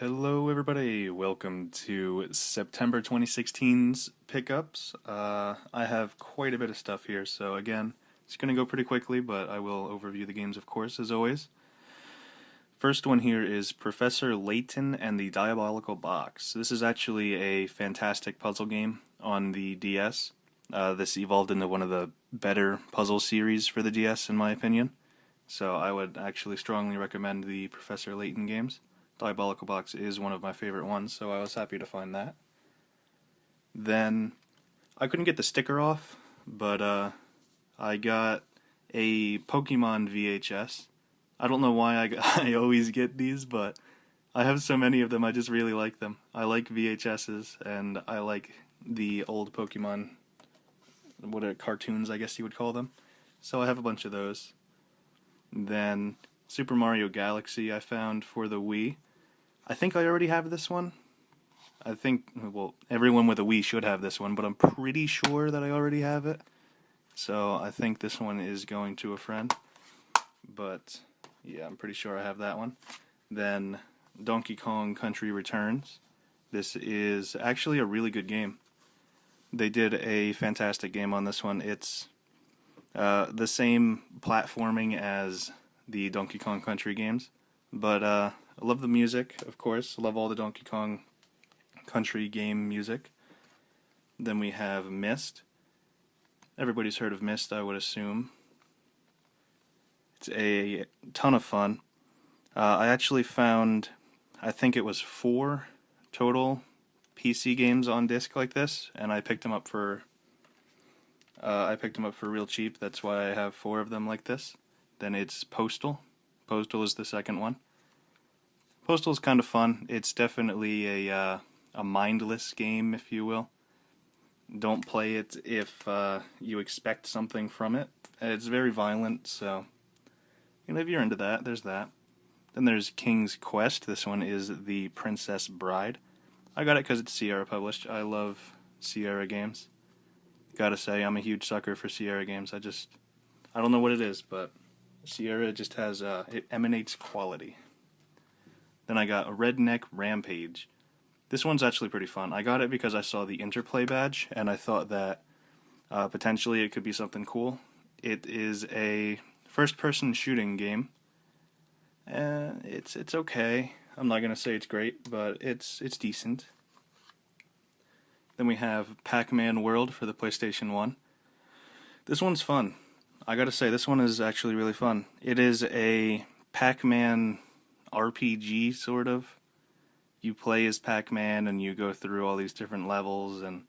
Hello, everybody. Welcome to September 2016's pickups. I have quite a bit of stuff here, so again, it's going to go pretty quickly, but I will overview the games, of course, as always. First one here is Professor Layton and the Diabolical Box. This is actually a fantastic puzzle game on the DS. This evolved into one of the better puzzle series for the DS, in my opinion. So I would actually strongly recommend the Professor Layton games. Diabolical Box is one of my favorite ones, so I was happy to find that. Then, I couldn't get the sticker off, but I got a Pokemon VHS. I don't know why I always get these, but I have so many of them, I just really like them. I like VHSs, and I like the old Pokemon, cartoons, I guess you would call them. So I have a bunch of those. Then, Super Mario Galaxy I found for the Wii. I think I already have this one. I think, well, everyone with a Wii should have this one, but I'm pretty sure that I already have it. So I think this one is going to a friend. But, yeah, I'm pretty sure I have that one. Then, Donkey Kong Country Returns. This is actually a really good game. They did a fantastic game on this one. It's the same platforming as the Donkey Kong Country games, but I love the music, of course. I love all the Donkey Kong Country game music. Then we have Myst. Everybody's heard of Myst, I would assume. It's a ton of fun. I actually found, I think it was 4 total PC games on disc like this, and I picked them up for real cheap. That's why I have 4 of them like this. Then it's Postal. Postal is the second one. Postal is kind of fun. It's definitely a mindless game, if you will. Don't play it if you expect something from it. It's very violent, so if you're into that, there's that. Then there's King's Quest. This one is The Princess Bride. I got it because it's Sierra published. I love Sierra games. Gotta say, I'm a huge sucker for Sierra games. I don't know what it is, but Sierra just has, it emanates quality. Then I got Redneck Rampage. This one's actually pretty fun. I got it because I saw the Interplay badge, and I thought that potentially it could be something cool. It is a first-person shooting game. It's okay. I'm not gonna say it's great, but it's decent. Then we have Pac Man World for the PlayStation 1. This one's fun. I gotta say, this one is actually really fun. It is a Pac Man RPG, sort of. You play as Pac Man and you go through all these different levels, and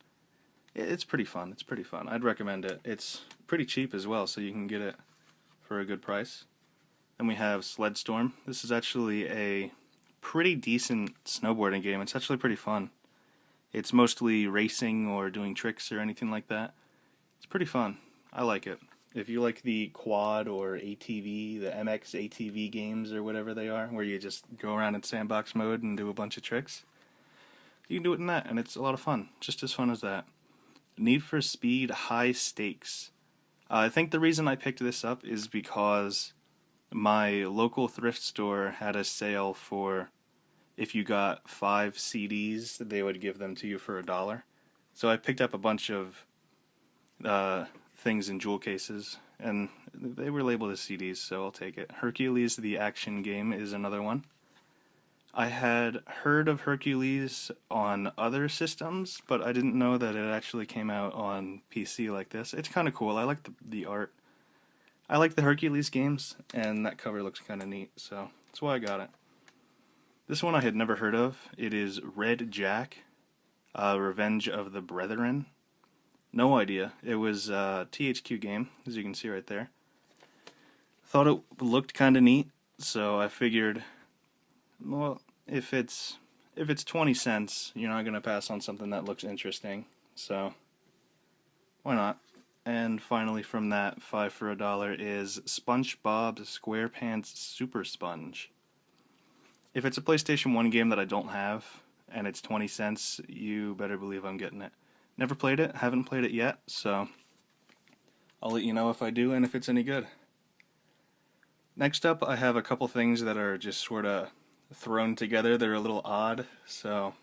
it's pretty fun. It's pretty fun. I'd recommend it. It's pretty cheap as well, so you can get it for a good price. Then we have Sledstorm. This is actually a pretty decent snowboarding game. It's actually pretty fun. It's mostly racing or doing tricks or anything like that. It's pretty fun. I like it. If you like the quad or ATV, the MX ATV games or whatever they are, where you just go around in sandbox mode and do a bunch of tricks, you can do it in that, and it's a lot of fun. Just as fun as that. Need for Speed High Stakes. I think the reason I picked this up is because my local thrift store had a sale for, if you got 5 CDs, they would give them to you for $1. So I picked up a bunch of things in jewel cases, and they were labeled as CDs, so I'll take it. Hercules the Action Game is another one. I had heard of Hercules on other systems, but I didn't know that it actually came out on PC like this. It's kind of cool. I like the art. I like the Hercules games, and that cover looks kind of neat, so that's why I got it. This one I had never heard of. It is Red Jack, Revenge of the Brethren. No idea. It was a THQ game, as you can see right there. Thought it looked kind of neat, so I figured, well, if it's 20 cents, you're not going to pass on something that looks interesting, so why not? And finally from that, 5 for $1 is SpongeBob SquarePants Super Sponge. If it's a PlayStation 1 game that I don't have, and it's 20 cents, you better believe I'm getting it. Never played it, haven't played it yet, so I'll let you know if I do and if it's any good. Next up, I have a couple things that are just sort of thrown together. They're a little odd, so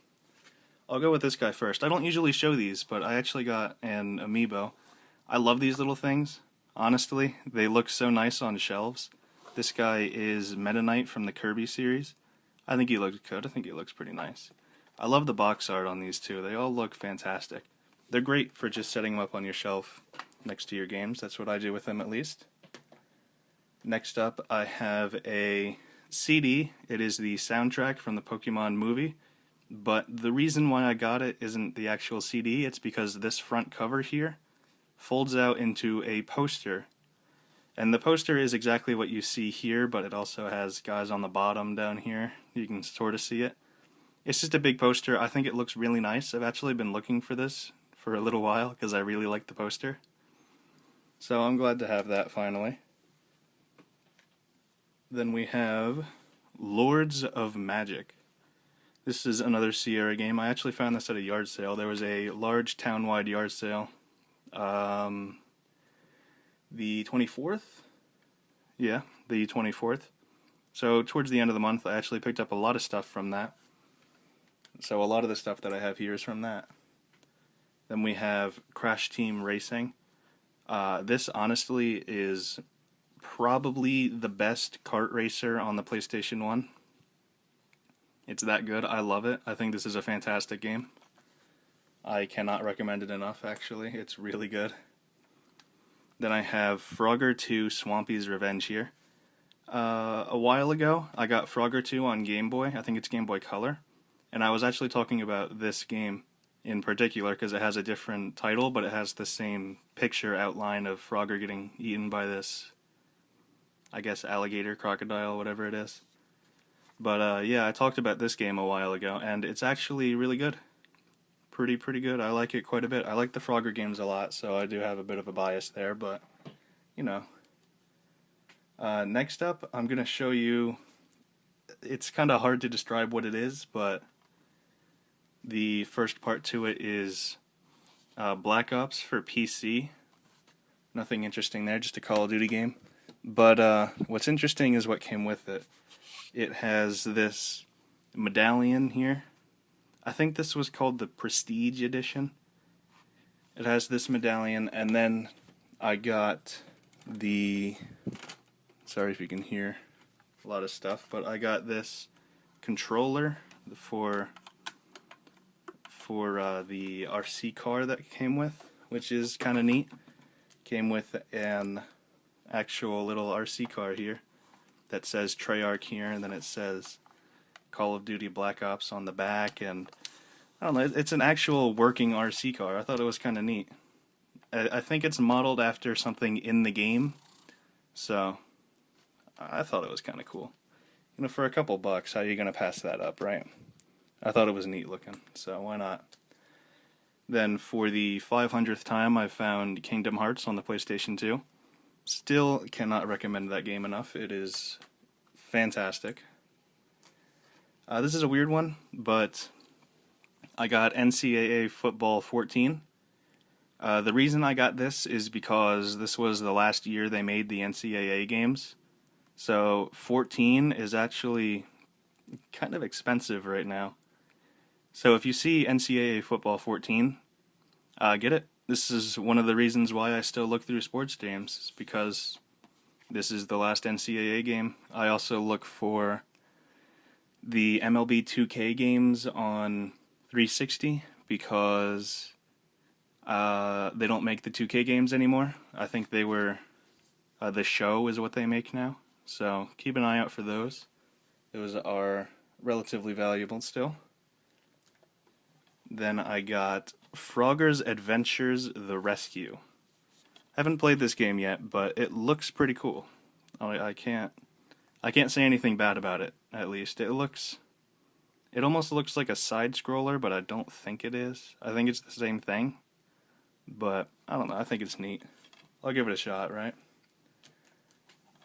I'll go with this guy first. I don't usually show these, but I actually got an amiibo. I love these little things. Honestly, they look so nice on shelves. This guy is Meta Knight from the Kirby series. I think he looks good. I think he looks pretty nice. I love the box art on these two. They all look fantastic. They're great for just setting them up on your shelf next to your games. That's what I do with them, at least. Next up, I have a CD. It is the soundtrack from the Pokemon movie. But the reason why I got it isn't the actual CD. It's because this front cover here folds out into a poster. And the poster is exactly what you see here, but it also has guys on the bottom down here. You can sort of see it. It's just a big poster. I think it looks really nice. I've actually been looking for this for a little while because I really like the poster. So I'm glad to have that finally. Then we have Lords of Magic. This is another Sierra game. I actually found this at a yard sale. There was a large town-wide yard sale. The 24th? Yeah, the 24th. So towards the end of the month, I actually picked up a lot of stuff from that. So a lot of the stuff that I have here is from that. Then we have Crash Team Racing. This honestly is probably the best kart racer on the PlayStation 1. It's that good. I love it. I think this is a fantastic game. I cannot recommend it enough, actually. It's really good. Then I have Frogger 2 Swampy's Revenge here. A while ago, I got Frogger 2 on Game Boy. I think it's Game Boy Color. And I was actually talking about this game in particular because it has a different title, but it has the same picture outline of Frogger getting eaten by this, I guess, alligator, crocodile, whatever it is. But yeah, I talked about this game a while ago, and it's actually really good. Pretty good. I like it quite a bit. I like the Frogger games a lot, so I do have a bit of a bias there, but, you know. Next up, I'm going to show you, it's kind of hard to describe what it is, but the first part to it is Black Ops for PC. Nothing interesting there, just a Call of Duty game. But what's interesting is what came with it. It has this medallion here. I think this was called the Prestige Edition. It has this medallion, and then I got the... Sorry if you can hear a lot of stuff, but I got this controller for the RC car that came with, which is kind of neat. Came with an actual little RC car here that says Treyarch here, and then it says Call of Duty Black Ops on the back, and I don't know, it's an actual working RC car. I thought it was kind of neat. I think it's modeled after something in the game, so I thought it was kind of cool. You know, for a couple bucks, how are you going to pass that up, right? I thought it was neat looking, so why not? Then for the 500th time, I found Kingdom Hearts on the PlayStation 2. Still cannot recommend that game enough. It is fantastic. This is a weird one, but I got NCAA Football 14. The reason I got this is because this was the last year they made the NCAA games. So 14 is actually kind of expensive right now. So if you see NCAA Football 14, get it. This is one of the reasons why I still look through sports games, is because this is the last NCAA game. I also look for the MLB 2K games on 360 because they don't make the 2K games anymore. I think they were, the show is what they make now. So keep an eye out for those. Those are relatively valuable still. Then I got Frogger's Adventures: The Rescue. Haven't played this game yet, but it looks pretty cool. I can't say anything bad about it, at least. It almost looks like a side scroller, but I don't think it is. I think it's the same thing. But I don't know, I think it's neat. I'll give it a shot, right?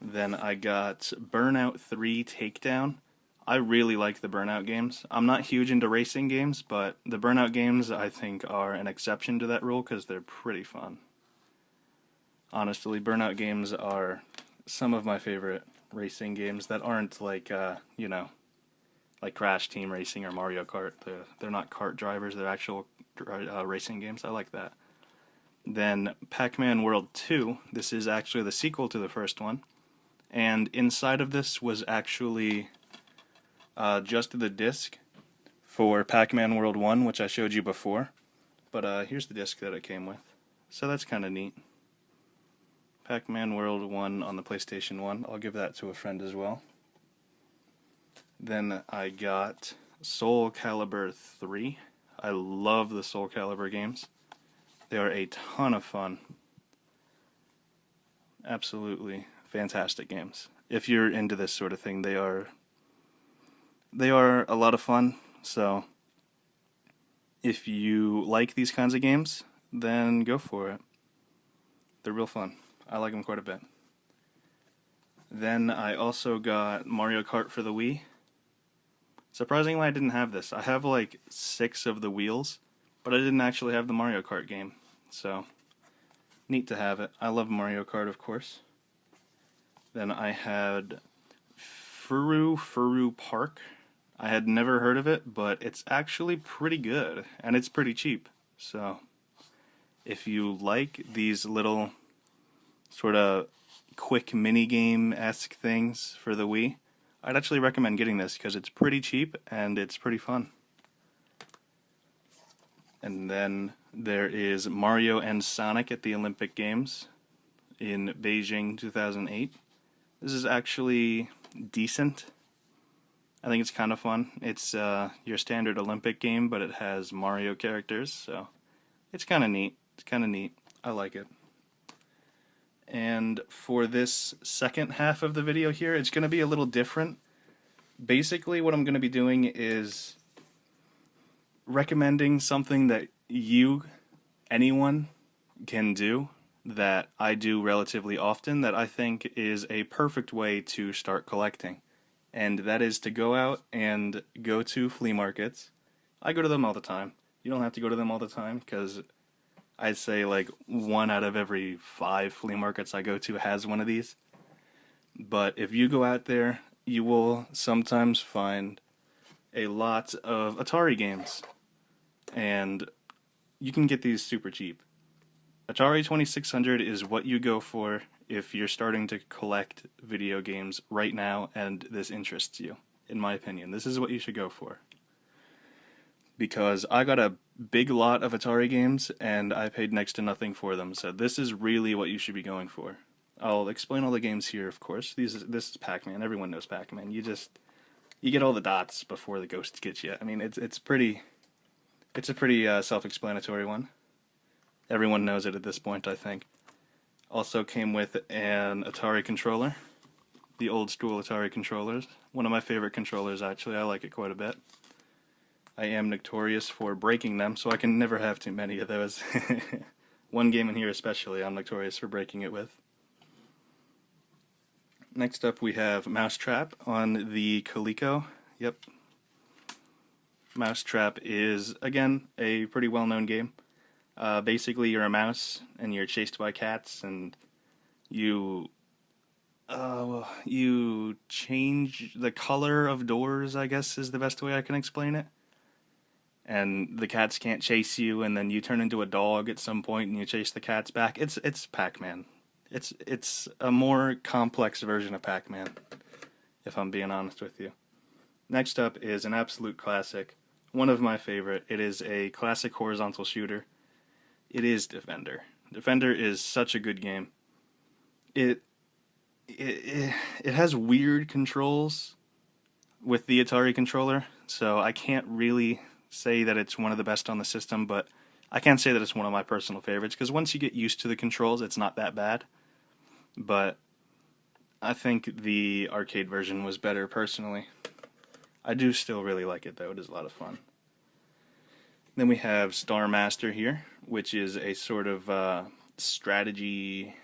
Then I got Burnout 3 Takedown. I really like the Burnout games. I'm not huge into racing games, but the Burnout games I think are an exception to that rule because they're pretty fun. Honestly, Burnout games are some of my favorite racing games that aren't like, you know, like Crash Team Racing or Mario Kart. They're not kart drivers, they're actual racing games. I like that. Then Pac Man World 2, this is actually the sequel to the first one. And inside of this was actually just the disc for Pac Man World 1, which I showed you before. But here's the disc that it came with. So that's kind of neat. Pac Man World 1 on the PlayStation 1. I'll give that to a friend as well. Then I got Soul Calibur 3. I love the Soul Calibur games. They are a ton of fun. Absolutely fantastic games. If you're into this sort of thing, they are a lot of fun. So if you like these kinds of games, then go for it. They're real fun. I like them quite a bit. Then I also got Mario Kart for the Wii. Surprisingly, I didn't have this. I have like 6 of the wheels, but I didn't actually have the Mario Kart game. So, neat to have it. I love Mario Kart, of course. Then I had Furu Park. I had never heard of it, but it's actually pretty good, and it's pretty cheap. So, if you like these little sort of quick mini-game-esque things for the Wii, I'd actually recommend getting this because it's pretty cheap and it's pretty fun. And then there is Mario and Sonic at the Olympic Games in Beijing 2008. This is actually decent. I think it's kind of fun. It's your standard Olympic game, but it has Mario characters, so it's kind of neat. It's kind of neat. I like it. And for this second half of the video here, it's going to be a little different. Basically, what I'm going to be doing is recommending something that anyone, can do, that I do relatively often, that I think is a perfect way to start collecting. And that is to go out and go to flea markets. I go to them all the time. You don't have to go to them all the time, because I'd say like 1 out of every 5 flea markets I go to has one of these. But if you go out there, you will sometimes find a lot of Atari games. And you can get these super cheap. Atari 2600 is what you go for if you're starting to collect video games right now and this interests you, in my opinion. This is what you should go for. Because I got a big lot of Atari games, and I paid next to nothing for them, so this is really what you should be going for. I'll explain all the games here, of course. This is Pac Man. Everyone knows Pac Man. You get all the dots before the ghosts get you. I mean, it's a pretty self-explanatory one. Everyone knows it at this point, I think. Also came with an Atari controller, the old school Atari controllers. One of my favorite controllers, actually. I like it quite a bit. I am notorious for breaking them, so I can never have too many of those. One game in here especially, I'm notorious for breaking it with. Next up we have Mousetrap on the Coleco. Yep. Mousetrap is, again, a pretty well-known game. Basically, you're a mouse, and you're chased by cats, and you change the color of doors, I guess is the best way I can explain it. And the cats can't chase you, and then you turn into a dog at some point, and you chase the cats back. It's Pac Man. It's a more complex version of Pac Man, if I'm being honest with you. Next up is an absolute classic, one of my favorite. It is a classic horizontal shooter. It is Defender. Defender is such a good game. It has weird controls with the Atari controller, so I can't really say that it's one of the best on the system, but I can say that it's one of my personal favorites, because once you get used to the controls, it's not that bad. But I think the arcade version was better, personally. I do still really like it, though. It is a lot of fun. Then we have Star Master here, which is a sort of strategy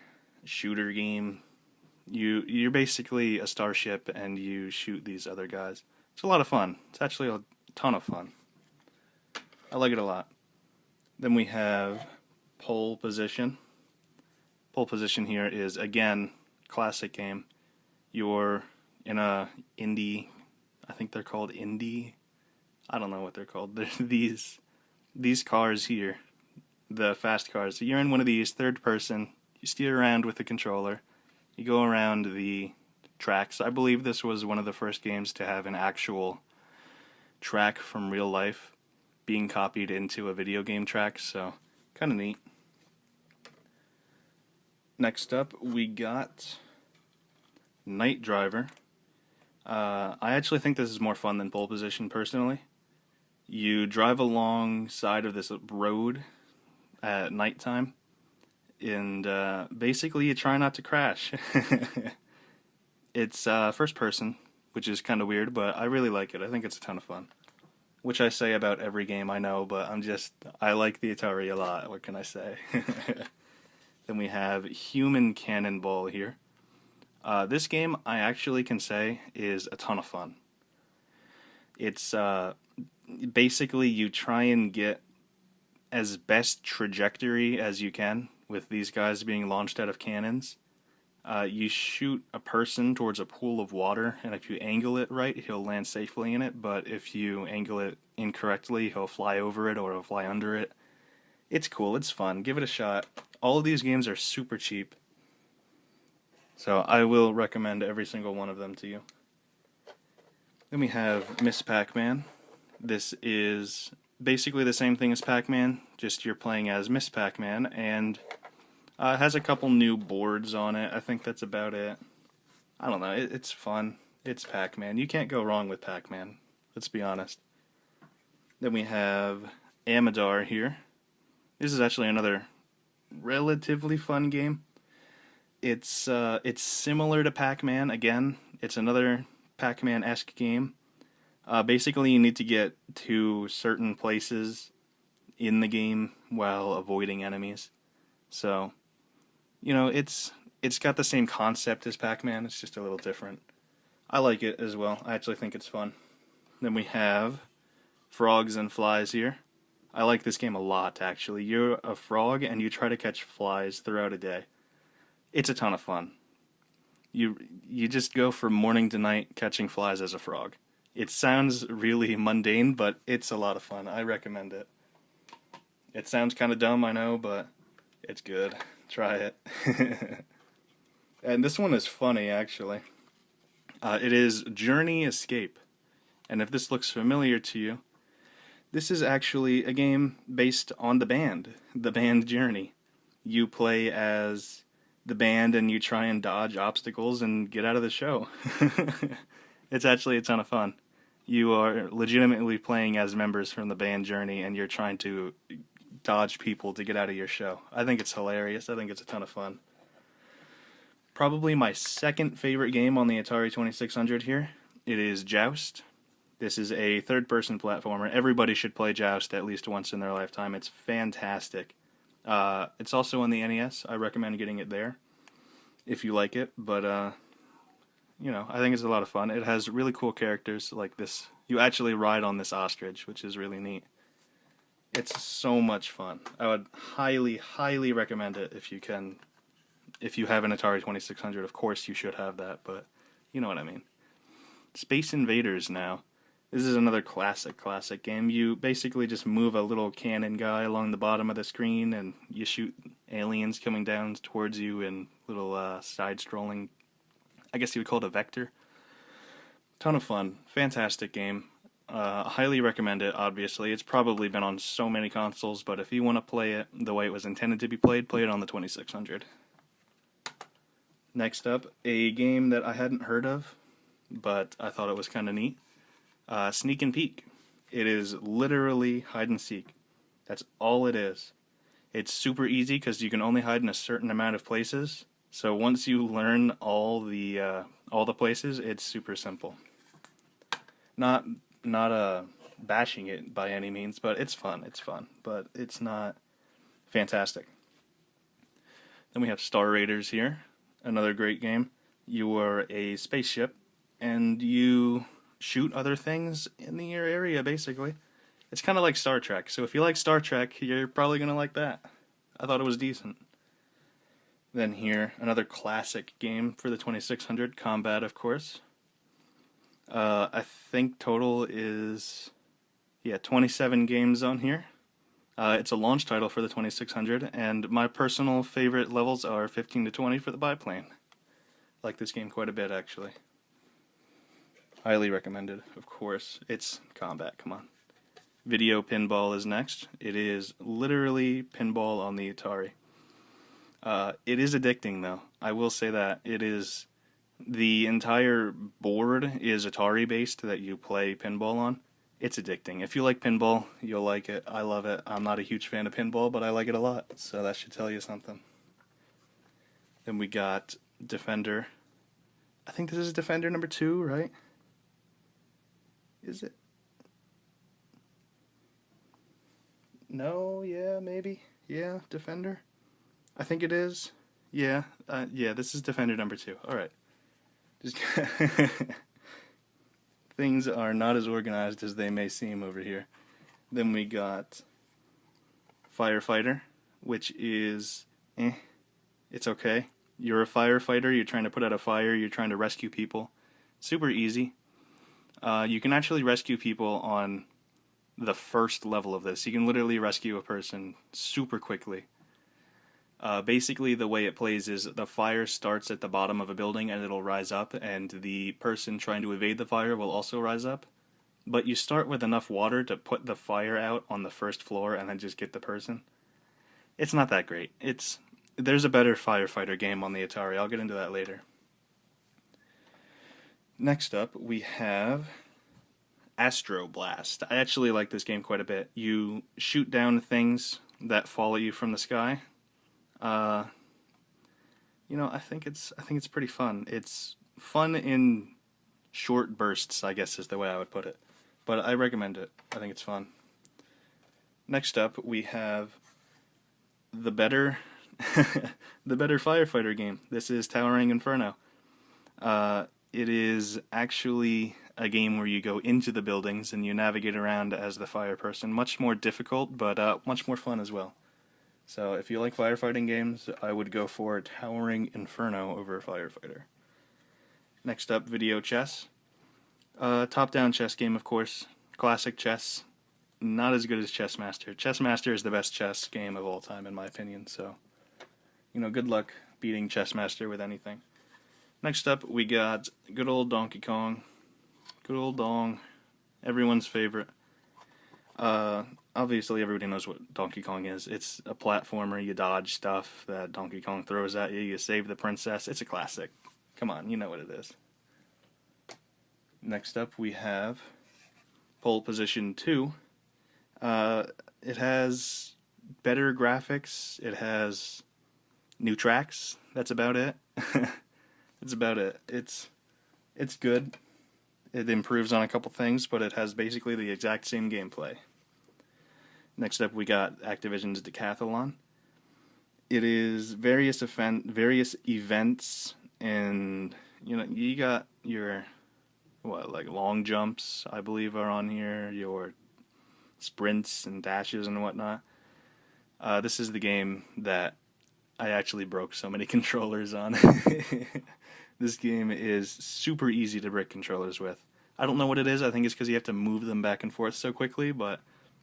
shooter game. You're basically a starship, and you shoot these other guys. It's a lot of fun. It's actually a ton of fun. I like it a lot. Then we have Pole Position. Pole Position here is, again, classic game. You're in a indie I think they're called Indy. I don't know what they're called. They're these cars here, the fast cars. So you're in one of these, third person. You steer around with the controller. You go around the tracks. I believe this was one of the first games to have an actual track from real life being copied into a video game track, so kind of neat. Next up, we got Night Driver. I actually think this is more fun than Pole Position, personally. You drive alongside of this road at nighttime, and basically you try not to crash. It's first person, which is kind of weird, but I really like it. I think it's a ton of fun. Which I say about every game, I know, but I like the Atari a lot. What can I say? Then we have Human Cannonball here. This game, I actually can say, is a ton of fun. It's basically you try and get as best trajectory as you can with these guys being launched out of cannons. You shoot a person towards a pool of water, and if you angle it right, he'll land safely in it, but if you angle it incorrectly, he'll fly over it or he'll fly under it. It's cool, it's fun, give it a shot. All of these games are super cheap, so I will recommend every single one of them to you. Then we have Miss Pac Man. This is basically the same thing as Pac Man, just you're playing as Miss Pac Man, and it has a couple new boards on it. I think that's about it. I don't know. It's fun. It's Pac Man. You can't go wrong with Pac Man. Let's be honest. Then we have Amadar here. This is actually another relatively fun game. It's similar to Pac Man. Again, it's another Pac Man-esque game. Basically, you need to get to certain places in the game while avoiding enemies. So, you know, it's got the same concept as Pac Man, it's just a little different. I like it as well. I actually think it's fun. Then we have Frogs and Flies here. I like this game a lot, actually. You're a frog and you try to catch flies throughout a day. It's a ton of fun. You just go from morning to night catching flies as a frog. It sounds really mundane, but it's a lot of fun. I recommend it. It sounds kind of dumb, I know, but it's good. Try it. And this one is funny, actually. It is Journey Escape. And if this looks familiar to you, this is actually a game based on the band Journey. You play as the band and you try and dodge obstacles and get out of the show. It's actually a ton of fun. You are legitimately playing as members from the band Journey and you're trying to dodge people to get out of your show. I think it's hilarious. I think it's a ton of fun. Probably my second favorite game on the Atari 2600 here. It is Joust. This is a third-person platformer. Everybody should play Joust at least once in their lifetime. It's fantastic. It's also on the NES. I recommend getting it there if you like it. But, you know, I think it's a lot of fun. It has really cool characters like this. You actually ride on this ostrich, which is really neat. It's so much fun. I would highly, highly recommend it if you can. If you have an Atari 2600, of course you should have that, but you know what I mean. Space Invaders now. This is another classic game. You basically just move a little cannon guy along the bottom of the screen and you shoot aliens coming down towards you in little side-scrolling, I guess you would call it a vector. Ton of fun. Fantastic game. Highly recommend it, obviously. It's probably been on so many consoles, but if you want to play it the way it was intended to be played, play it on the 2600. Next up, a game that I hadn't heard of, but I thought it was kind of neat. Sneak and Peek. It is literally hide and seek. That's all it is. It's super easy because you can only hide in a certain amount of places. So once you learn all the places, it's super simple. Not bashing it by any means, but it's fun. It's fun, but it's not fantastic. Then we have Star Raiders here. Another great game. You are a spaceship, and you shoot other things in your area, basically. It's kind of like Star Trek, so if you like Star Trek, you're probably going to like that. I thought it was decent. Then here, another classic game for the 2600, Combat, of course. I think total is, yeah, 27 games on here. It's a launch title for the 2600, and my personal favorite levels are 15 to 20 for the biplane. Like this game quite a bit, actually. Highly recommended, of course. It's combat, come on. Video pinball is next. It is literally pinball on the Atari. It is addicting, though. I will say that. It is. The entire board is Atari based that you play pinball on. It's addicting. If you like pinball, you'll like it. I love it. I'm not a huge fan of pinball, but I like it a lot, so that should tell you something. Then we got Defender. I think this is Defender number 2, right? Is it? No, yeah, maybe. Yeah, Defender. I think it is. Yeah, yeah, this is Defender number 2. Alright. Just things are not as organized as they may seem over here. Then we got Firefighter, which is, it's okay. You're a firefighter, you're trying to put out a fire, you're trying to rescue people. Super easy. You can actually rescue people on the first level of this. You can literally rescue a person super quickly. Basically, the way it plays is the fire starts at the bottom of a building and it'll rise up, and the person trying to evade the fire will also rise up. But you start with enough water to put the fire out on the first floor and then just get the person. It's not that great. There's a better firefighter game on the Atari. I'll get into that later. Next up, we have Astro Blast. I actually like this game quite a bit. You shoot down things that fall at you from the sky. I think it's pretty fun. It's fun in short bursts, I guess is the way I would put it. But I recommend it. I think it's fun. Next up, we have the better the better firefighter game. This is Towering Inferno. It is actually a game where you go into the buildings and you navigate around as the fire person. Much more difficult, but much more fun as well. So if you like firefighting games, I would go for Towering Inferno over Firefighter. Next up, video chess. Top-down chess game, of course. Classic chess. Not as good as Chess Master. Chess Master is the best chess game of all time, in my opinion, so good luck beating Chess Master with anything. Next up, we got good old Donkey Kong. Good old Dong. Everyone's favorite. Obviously, everybody knows what Donkey Kong is. It's a platformer. You dodge stuff that Donkey Kong throws at you. You save the princess. It's a classic. Come on, you know what it is. Next up, we have Pole Position 2. It has better graphics. It has new tracks. That's about it. That's about it. It's good. It improves on a couple things, but it has basically the exact same gameplay. Next up, we got Activision's Decathlon. It is various events, and you got your long jumps, I believe, are on here. Your sprints and dashes and whatnot. This is the game that I actually broke so many controllers on. This game is super easy to break controllers with. I don't know what it is. I think it's because you have to move them back and forth so quickly, but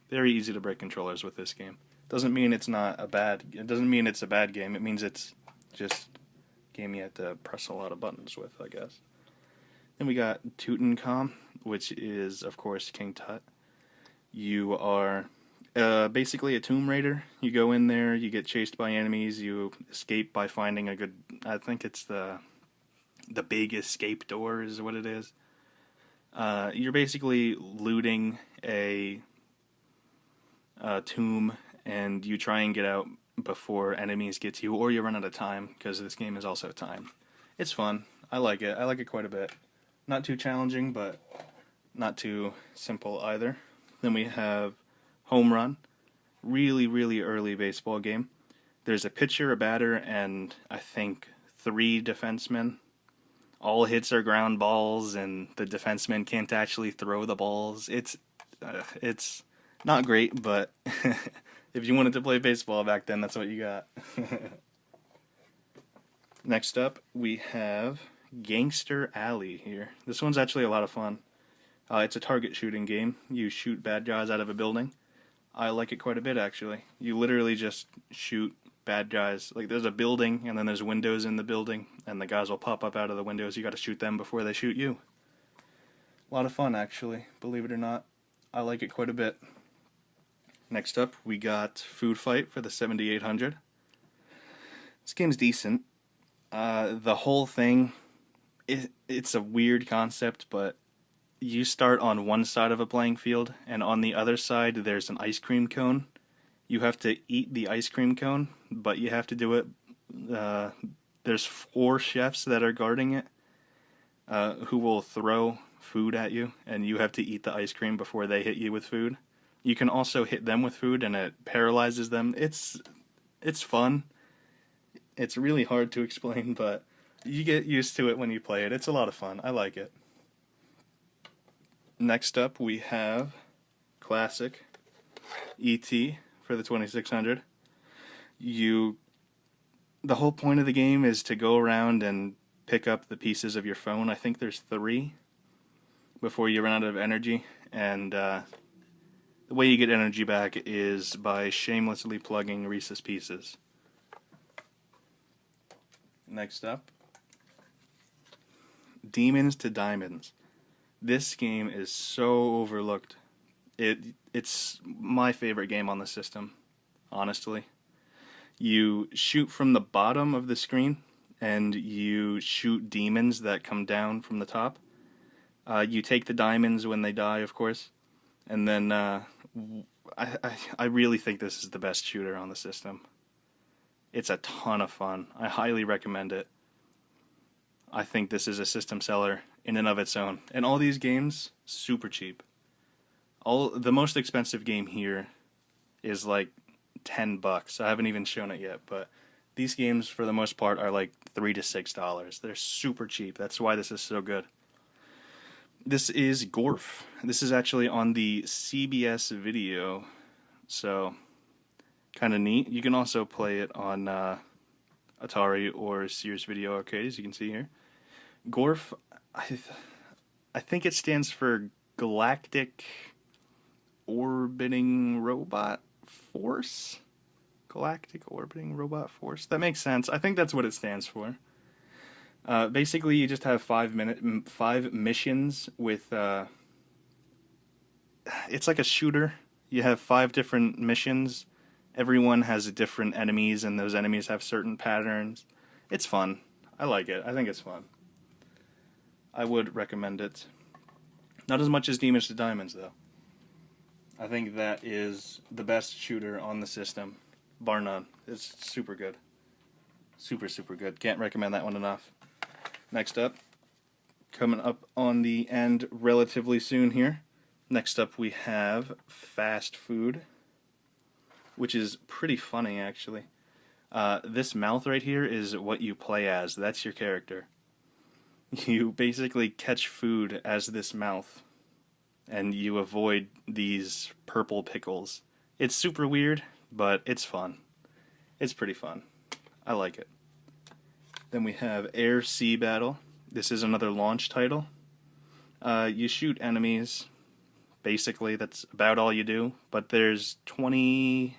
very easy to break controllers with this game. Doesn't mean it's a bad game. It means it's just a game you have to press a lot of buttons with, I guess. Then we got Tutankhamun, which is, of course, King Tut. You are basically a Tomb Raider. You go in there, you get chased by enemies, you escape by finding I think it's the big escape door is what it is. You're basically looting a tomb, and you try and get out before enemies get to you, or you run out of time, because this game is also timed. It's fun. I like it. I like it quite a bit. Not too challenging, but not too simple either. Then we have Home Run. Really, really early baseball game. There's a pitcher, a batter, and I think 3 defensemen. All hits are ground balls, and the defensemen can't actually throw the balls. It's not great, but if you wanted to play baseball back then, that's what you got. Next up, we have Gangster Alley here. This one's actually a lot of fun. It's a target shooting game. You shoot bad guys out of a building. I like it quite a bit, actually. You literally just shoot bad guys. Like, there's a building, and then there's windows in the building, and the guys will pop up out of the windows. You gotta shoot them before they shoot you. A lot of fun, actually, believe it or not. I like it quite a bit. Next up, we got Food Fight for the 7800. This game's decent. The whole thing, it's a weird concept, but you start on one side of a playing field, and on the other side there's an ice cream cone. You have to eat the ice cream cone, but you have to do it. There's 4 chefs that are guarding it, who will throw food at you, and you have to eat the ice cream before they hit you with food. You can also hit them with food, and it paralyzes them. It's fun. It's really hard to explain, but you get used to it when you play it. It's a lot of fun. I like it. Next up, we have classic E.T. for the 2600. The whole point of the game is to go around and pick up the pieces of your phone. I think there's 3 before you run out of energy, and the way you get energy back is by shamelessly plugging Reese's Pieces. Next up, Demons to Diamonds. This game is so overlooked. It's my favorite game on the system, honestly. You shoot from the bottom of the screen, and you shoot demons that come down from the top. You take the diamonds when they die, of course, and then I really think this is the best shooter on the system. It's a ton of fun. I highly recommend it. I think this is a system seller in and of its own. And all these games, super cheap. The most expensive game here is like $10. I haven't even shown it yet, but these games for the most part are like $3 to $6. They're super cheap. That's why this is so good. This is Gorf. This is actually on the CBS video, so kind of neat. You can also play it on Atari or Sears Video Arcade, as you can see here. Gorf, I think it stands for Galactic Orbiting Robot Force? Galactic Orbiting Robot Force? That makes sense. I think that's what it stands for. Basically, you just have 5 missions with... it's like a shooter. You have 5 different missions. Everyone has different enemies, and those enemies have certain patterns. It's fun. I like it. I think it's fun. I would recommend it. Not as much as Demons to Diamonds, though. I think that is the best shooter on the system, bar none. It's super good. Super, super good. Can't recommend that one enough. Next up, coming up on the end relatively soon here. Next up we have Fast Food, which is pretty funny, actually. This mouth right here is what you play as. That's your character. You basically catch food as this mouth, and you avoid these purple pickles. It's super weird, but it's fun. It's pretty fun. I like it. Then we have Air-Sea Battle. This is another launch title. You shoot enemies. Basically, that's about all you do. But there's 20...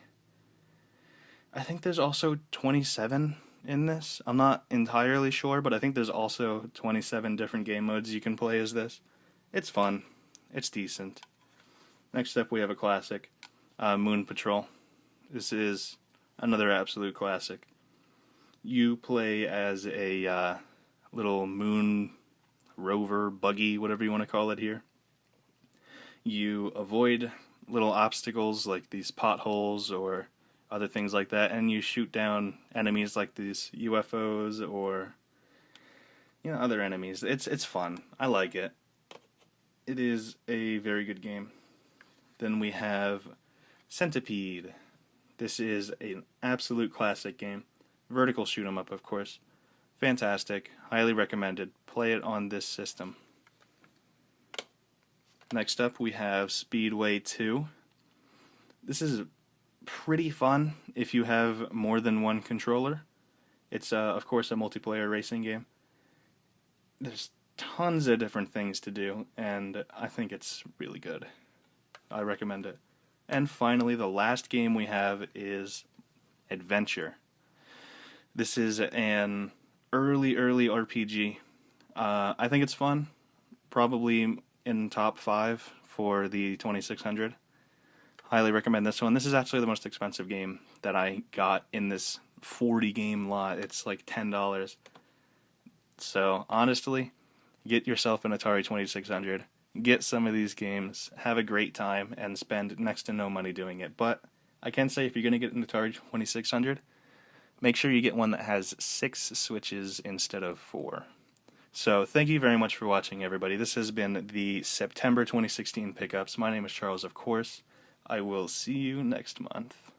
I think there's also 27 in this. I'm not entirely sure, but I think there's also 27 different game modes you can play as this. It's fun. It's decent. Next up, we have a classic, Moon Patrol. This is another absolute classic. You play as a little moon rover, buggy, whatever you want to call it here. You avoid little obstacles like these potholes or other things like that, and you shoot down enemies like these UFOs or other enemies. It's fun. I like it. It is a very good game. Then we have Centipede. This is an absolute classic game. Vertical shoot 'em up, of course. Fantastic. Highly recommended. Play it on this system. Next up, we have Speedway 2. This is pretty fun if you have more than one controller. It's, of course, a multiplayer racing game. there's tons of different things to do, and I think it's really good. I recommend it. And finally, the last game we have is Adventure. This is an early RPG. I think it's fun. Probably in top 5 for the 2600. Highly recommend this one. This is actually the most expensive game that I got in this 40 game lot. It's like $10. So honestly, get yourself an Atari 2600. Get some of these games, have a great time, and spend next to no money doing it. But I can say if you're going to get an Atari 2600, make sure you get one that has 6 switches instead of 4. So thank you very much for watching, everybody. This has been the September 2016 pickups. My name is Charles, of course. I will see you next month.